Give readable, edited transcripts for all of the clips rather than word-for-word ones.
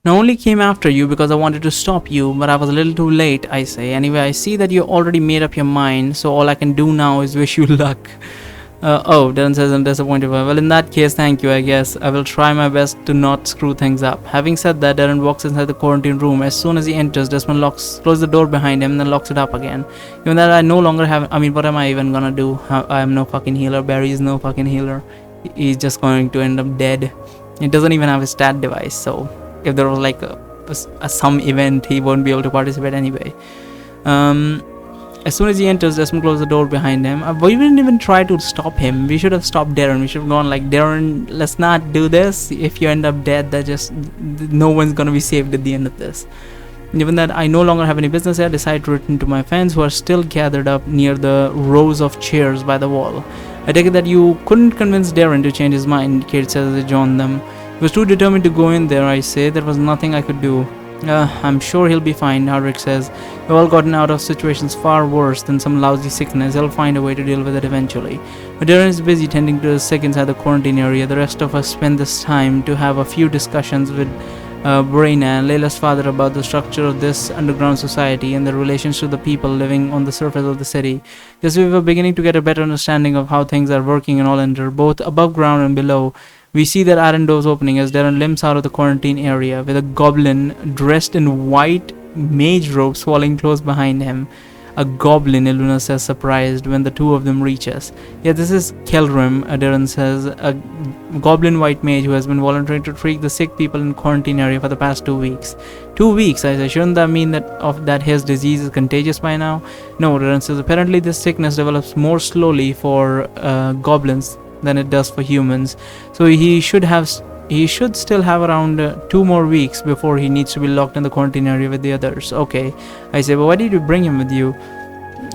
I only came after you because I wanted to stop you, but I was a little too late, I say. Anyway, I see that you already made up your mind, so all I can do now is wish you luck. Oh, Darren says in a disappointed way. Well, in that case, thank you, I guess. I will try my best to not screw things up. Having said that, Darren walks inside the quarantine room. As soon as he enters, Desmond closes the door behind him and then locks it up again. Even that I no longer have... I mean, what am I even gonna do? I am no fucking healer. Barry is no fucking healer. He's just going to end up dead. He doesn't even have a stat device, so if there was like some event, he won't be able to participate anyway. As soon as he enters, Desmond closes the door behind him. We didn't even try to stop him. We should have stopped Darren. We should have gone like, Darren, let's not do this. If you end up dead, that just... no one's gonna be saved at the end of this. Given that I no longer have any business here, I decide to return to my friends who are still gathered up near the rows of chairs by the wall. I take it that you couldn't convince Darren to change his mind, Kate says as I join them. He was too determined to go in there, I say. There was nothing I could do. I'm sure he'll be fine, Hardwick says. We've all gotten out of situations far worse than some lousy sickness. He'll find a way to deal with it eventually. But Darren is busy tending to the sick inside the quarantine area. The rest of us spend this time to have a few discussions with Braina and Layla's father about the structure of this underground society and the relations to the people living on the surface of the city. Just we were beginning to get a better understanding of how things are working in all under, both above ground and below. We see that iron doors opening as Darren limps out of the quarantine area with a goblin dressed in white mage robes falling close behind him. A goblin, Iluna says, surprised when the two of them reach us. Yeah, this is Kelrim, Darren says, a goblin white mage who has been volunteering to treat the sick people in quarantine area for the past 2 weeks. 2 weeks, I say. Shouldn't that mean that his disease is contagious by now? No, Darren says, apparently this sickness develops more slowly for goblins than it does for humans, so he should still have around 2 more weeks before he needs to be locked in the quarantine area with the others. Okay, I say, but why did you bring him with you?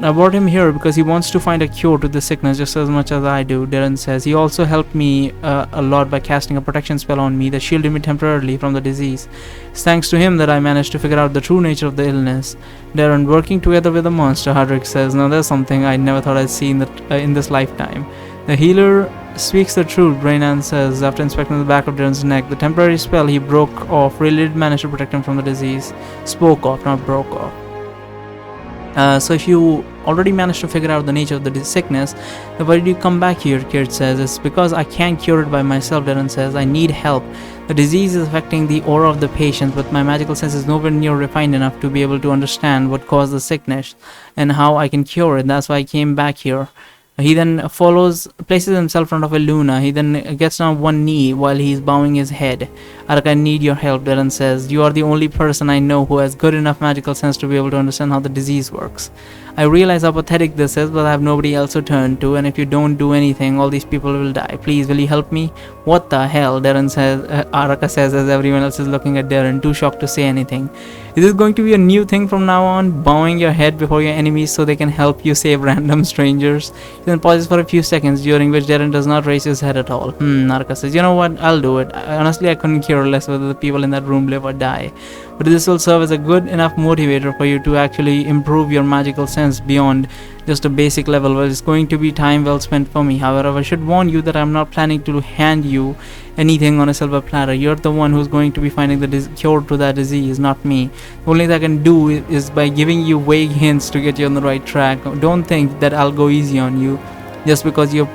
I brought him here because he wants to find a cure to the sickness just as much as I do, Darren says. He also helped me a lot by casting a protection spell on me that shielded me temporarily from the disease. It's thanks to him that I managed to figure out the true nature of the illness. Darren, working together with a monster, Hardwick says. Now there's something I never thought I'd see in this lifetime. The healer speaks the truth, Brainan says after inspecting the back of Darren's neck. The temporary spell he broke off really did manage to protect him from the disease. Spoke off, not broke off. So if you already managed to figure out the nature of the sickness, then why did you come back here, Kirt says. It's because I can't cure it by myself, Darren says. I need help. The disease is affecting the aura of the patient, but my magical sense is nowhere near refined enough to be able to understand what caused the sickness and how I can cure it. That's why I came back here. He then places himself in front of Iluna. He then gets on one knee while he's bowing his head. Arak, I need your help, Darren says. You are the only person I know who has good enough magical sense to be able to understand how the disease works. I realize how pathetic this is, but I have nobody else to turn to, and if you don't do anything, all these people will die. Please, will you help me? What the hell, Darren says. Araka says as everyone else is looking at Darren, too shocked to say anything. Is this going to be a new thing from now on? Bowing your head before your enemies so they can help you save random strangers? He then pauses for a few seconds, during which Darren does not raise his head at all. Araka says, you know what, I'll do it. Honestly, I couldn't care less whether the people in that room live or die. But this will serve as a good enough motivator for you to actually improve your magical sense beyond just a basic level. Well, it's going to be time well spent for me. However, I should warn you that I'm not planning to hand you anything on a silver platter. You're the one who's going to be finding the cure to that disease, not me. The only thing I can do is by giving you vague hints to get you on the right track. Don't think that I'll go easy on you just because you're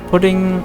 putting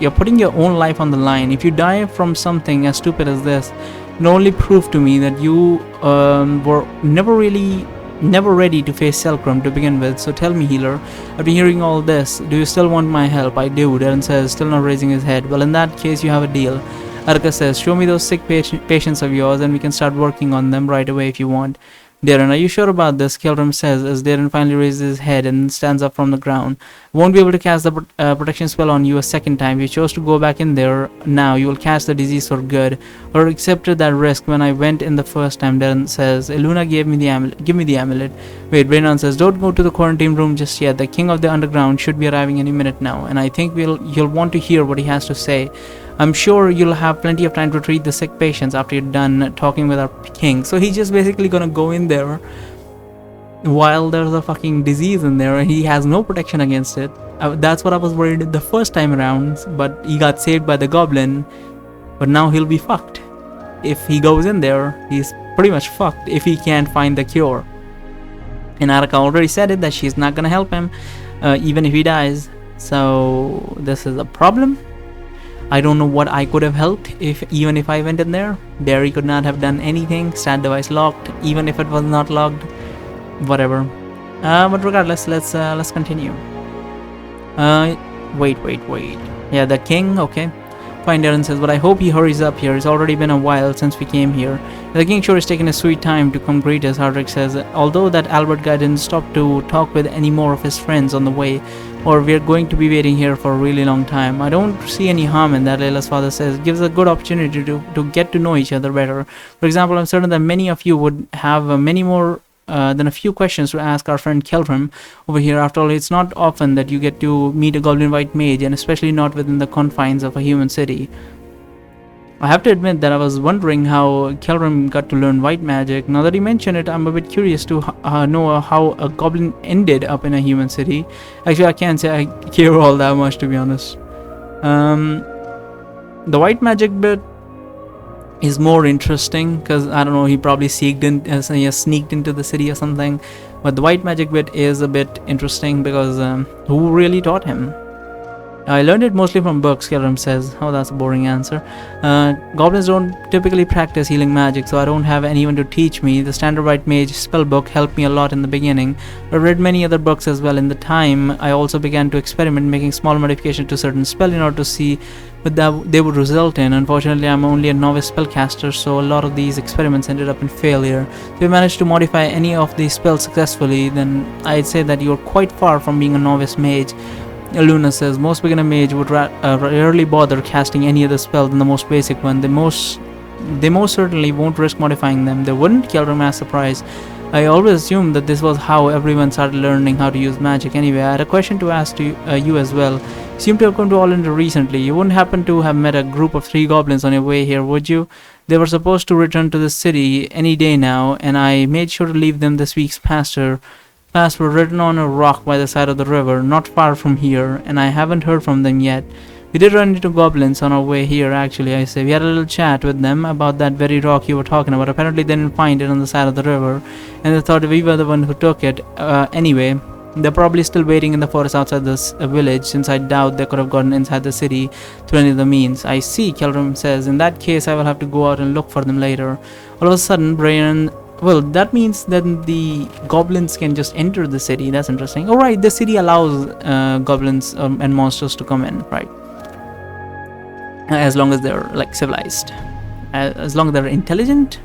your own life on the line. If you die from something as stupid as this, it only proved to me that you were never ready to face Selkram to begin with. So tell me, healer, after hearing all this, do you still want my help? I do, Darren says, still not raising his head. Well, in that case, you have a deal. Arka says, show me those sick patients of yours and we can start working on them right away if you want. Darren, are you sure about this? Kelram says as Darren finally raises his head and stands up from the ground. Won't be able to cast the protection spell on you a second time. You chose to go back in there. Now you will catch the disease for good. Or accepted that risk when I went in the first time, Darren says. Iluna gave me the amulet. Give me the amulet. Wait, Brandon says, don't go to the quarantine room just yet. The king of the underground should be arriving any minute now. And I think you'll want to hear what he has to say. I'm sure you'll have plenty of time to treat the sick patients after you're done talking with our king. So he's just basically gonna go in there while there's a fucking disease in there and he has no protection against it. That's what I was worried the first time around, but he got saved by the goblin, but now he'll be fucked. if he goes in there, he's pretty much fucked if he can't find the cure. And Araka already said it that she's not gonna help him, even if he dies. So this is a problem. I don't know what I could have helped even if I went in there. Barry could not have done anything. Stat device locked, even if it was not locked. Whatever. But regardless, let's continue. Wait. Yeah, the king. Okay. Fine, Darren says, but I hope he hurries up here. It's already been a while since we came here. The king sure is taking a sweet time to come greet us, Hardrick says. Although that Albert guy didn't stop to talk with any more of his friends on the way, or we're going to be waiting here for a really long time. I don't see any harm in that, Layla's father says. It gives a good opportunity to get to know each other better. For example, I'm certain that many of you would have many more than a few questions to ask our friend Keltrim over here. After all, it's not often that you get to meet a goblin white mage, and especially not within the confines of a human city. I have to admit that I was wondering how Keltrim got to learn white magic. Now that you mention it, I'm a bit curious to know how a goblin ended up in a human city. Actually, I can't say I care all that much, to be honest. The white magic bit is more interesting because I don't know, he probably sneaked into the city or something. But the white magic bit is a bit interesting because who really taught him? I learned it mostly from books, Kelram says. Oh, that's a boring answer. Goblins don't typically practice healing magic, so I don't have anyone to teach me. The standard white mage spell book helped me a lot in the beginning. I read many other books as well in the time. I also began to experiment making small modifications to certain spells in order to see what they would result in. Unfortunately, I'm only a novice spellcaster, so a lot of these experiments ended up in failure. If you managed to modify any of these spells successfully, then I'd say that you're quite far from being a novice mage. Luna says, most beginner mage would rarely bother casting any other spell than the most basic one. They most certainly won't risk modifying them. They wouldn't? Kelram asked surprised. I always assumed that this was how everyone started learning how to use magic. Anyway, I had a question to ask to you as well. You seem to have come to Allender recently. You wouldn't happen to have met a group of 3 goblins on your way here, would you? They were supposed to return to the city any day now, and I made sure to leave them this week's pasture. Paths were written on a rock by the side of the river, not far from here, and I haven't heard from them yet. We did run into goblins on our way here, actually, I say. We had a little chat with them about that very rock you were talking about. Apparently they didn't find it on the side of the river, and they thought we were the one who took it. Anyway, they're probably still waiting in the forest outside this village, since I doubt they could have gotten inside the city through any of the means. I see, Kelram says. In that case, I will have to go out and look for them later. All of a sudden, Brian... Well, that means that the goblins can just enter the city. That's interesting. Alright, the city allows goblins and monsters to come in, right? As long as they're, like, civilized. As long as they're intelligent?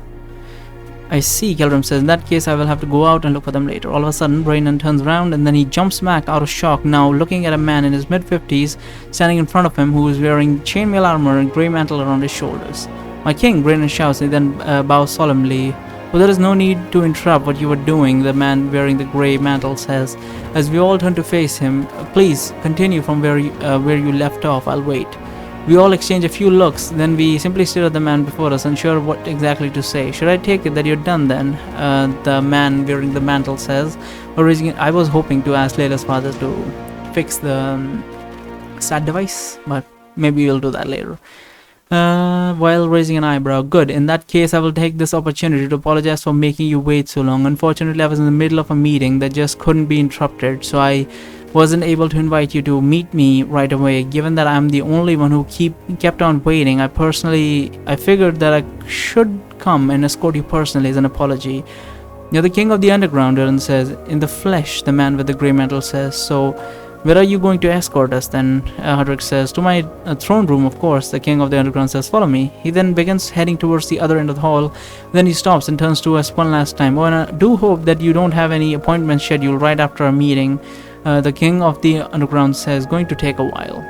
I see, Kelram says. In that case, I will have to go out and look for them later. All of a sudden, Braynon turns around and then he jumps back out of shock, now looking at a man in his mid-50s standing in front of him who is wearing chainmail armor and grey mantle around his shoulders. My king, Braynon shouts, and then bows solemnly. Well, there is no need to interrupt what you were doing, the man wearing the grey mantle says. As we all turn to face him, please continue from where you left off. I'll wait. We all exchange a few looks, then we simply stare at the man before us, unsure what exactly to say. Should I take it that you're done then? The man wearing the mantle says. I was hoping to ask Layla's father to fix the stat device, but maybe we'll do that later. While raising an eyebrow. Good. In that case, I will take this opportunity to apologize for making you wait so long. Unfortunately, I was in the middle of a meeting that just couldn't be interrupted, so I wasn't able to invite you to meet me right away. Given that I'm the only one who kept on waiting, I figured that I should come and escort you personally as an apology. You're the king of the underground, Aaron says. In the flesh, the man with the grey mantle says. So, where are you going to escort us then? Hardrick says. To my throne room, of course. The king of the underground says, follow me. He then begins heading towards the other end of the hall. Then he stops and turns to us one last time. Oh, and I do hope that you don't have any appointments scheduled right after our meeting. The king of the underground says, going to take a while.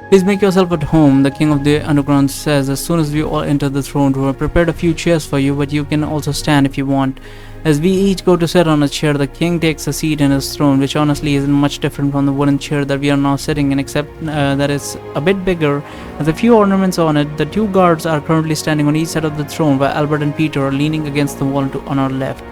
Please make yourself at home, the king of the underground says as soon as we all enter the throne room. I prepared a few chairs for you, but you can also stand if you want. As we each go to sit on a chair, the king takes a seat in his throne, which honestly isn't much different from the wooden chair that we are now sitting in, except that it's a bit bigger. With a few ornaments on it, the 2 guards are currently standing on each side of the throne, while Albert and Peter are leaning against the wall on our left.